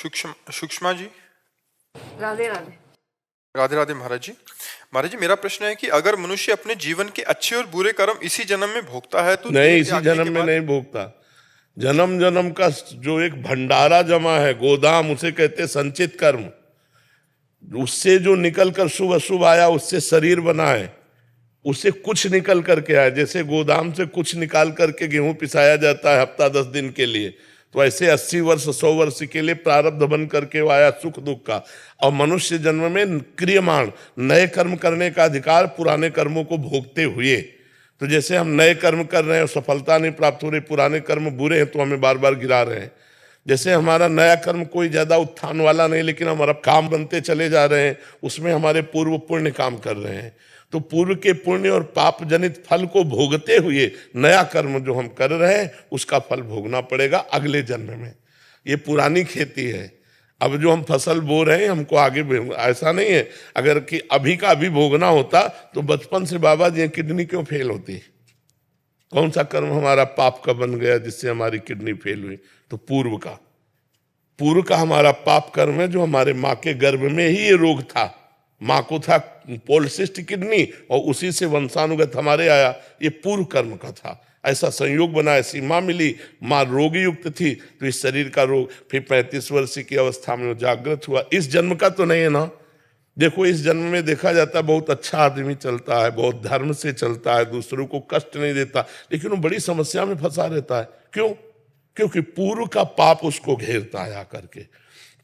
सुषमा जी। राधे राधे। राधे राधे महाराज जी। महाराज जी, मेरा प्रश्न है कि अगर मनुष्य अपने जीवन के अच्छे और बुरे कर्म इसी जन्म में भोगता है तो नहीं, देह इसी त्यागने जन्म के में बाद नहीं भोगता। जन्म जन्म का जो एक भंडारा जमा है, गोदाम, उसे कहते संचित कर्म। उससे जो निकल कर शुभ अशुभ आया, उससे शरीर बना है, उससे कुछ निकल करके आया। जैसे गोदाम से कुछ निकाल करके गेहूं पिसाया जाता है हफ्ता 10 दिन के लिए, तो ऐसे 80 वर्ष 100 वर्ष के लिए प्रारब्ध बन करके वो आया सुख दुख का। और मनुष्य जन्म में क्रियमाण नए कर्म करने का अधिकार, पुराने कर्मों को भोगते हुए। तो जैसे हम नए कर्म कर रहे हैं और सफलता नहीं प्राप्त हो रही, पुराने कर्म बुरे हैं तो हमें बार बार गिरा रहे हैं। जैसे हमारा नया कर्म कोई ज्यादा उत्थान वाला नहीं, लेकिन हमारा काम बनते चले जा रहे हैं, उसमें हमारे पूर्व पुण्य काम कर रहे हैं। तो पूर्व के पुण्य और पाप जनित फल को भोगते हुए नया कर्म जो हम कर रहे हैं उसका फल भोगना पड़ेगा अगले जन्म में। ये पुरानी खेती है। अब जो हम फसल बो रहे हैं हमको आगे ऐसा नहीं है। अगर कि अभी का अभी भोगना होता तो बचपन से बाबा जी किडनी क्यों फेल होती? कौन सा कर्म हमारा पाप का बन गया जिससे हमारी किडनी फेल हुई? तो पूर्व का हमारा पाप कर्म है, जो हमारे माँ के गर्भ में ही ये रोग था। माँ को था पॉलिसिस्टिक किडनी और उसी से वंशानुगत हमारे आया। ये पूर्व कर्म का था। ऐसा संयोग बना, ऐसी माँ मिली, माँ रोग युक्त थी तो इस शरीर का रोग। फिर 35 वर्ष की अवस्था में वो जागृत हुआ। इस जन्म का तो नहीं है ना। देखो, इस जन्म में देखा जाता है बहुत अच्छा आदमी चलता है, बहुत धर्म से चलता है, दूसरों को कष्ट नहीं देता, लेकिन वो बड़ी समस्या में फंसा रहता है। क्यों? क्योंकि पूर्व का पाप उसको घेरता है आकर के।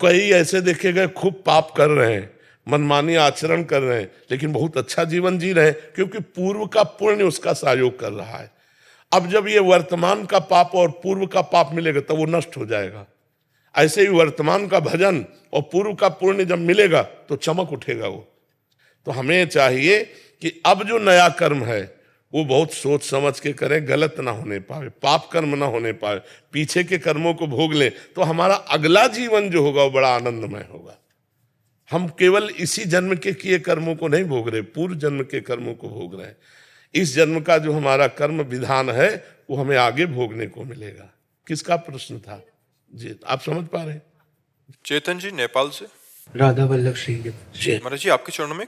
कई ऐसे देखे गए खूब पाप कर रहे हैं, मनमानी आचरण कर रहे हैं, लेकिन बहुत अच्छा जीवन जी रहे हैं, क्योंकि पूर्व का पुण्य उसका सहयोग कर रहा है। अब जब ये वर्तमान का पाप और पूर्व का पाप मिलेगा तब वो नष्ट हो जाएगा। ऐसे ही वर्तमान का भजन और पूर्व का पुण्य जब मिलेगा तो चमक उठेगा वो। तो हमें चाहिए कि अब जो नया कर्म है वो बहुत सोच समझ के करें, गलत ना होने पाए, पाप कर्म ना होने पाए, पीछे के कर्मों को भोग लें, तो हमारा अगला जीवन जो होगा वो बड़ा आनंदमय होगा। हम केवल इसी जन्म के किए कर्मों को नहीं भोग रहे, पूर्व जन्म के कर्मों को भोग रहे हैं। इस जन्म का जो हमारा कर्म विधान है वो हमें आगे भोगने को मिलेगा। किसका प्रश्न था जी? आप समझ पा रहे हैं? चेतन जी नेपाल से। राधा वल्लभ सिंह जी। महाराज जी, आपके चरणों में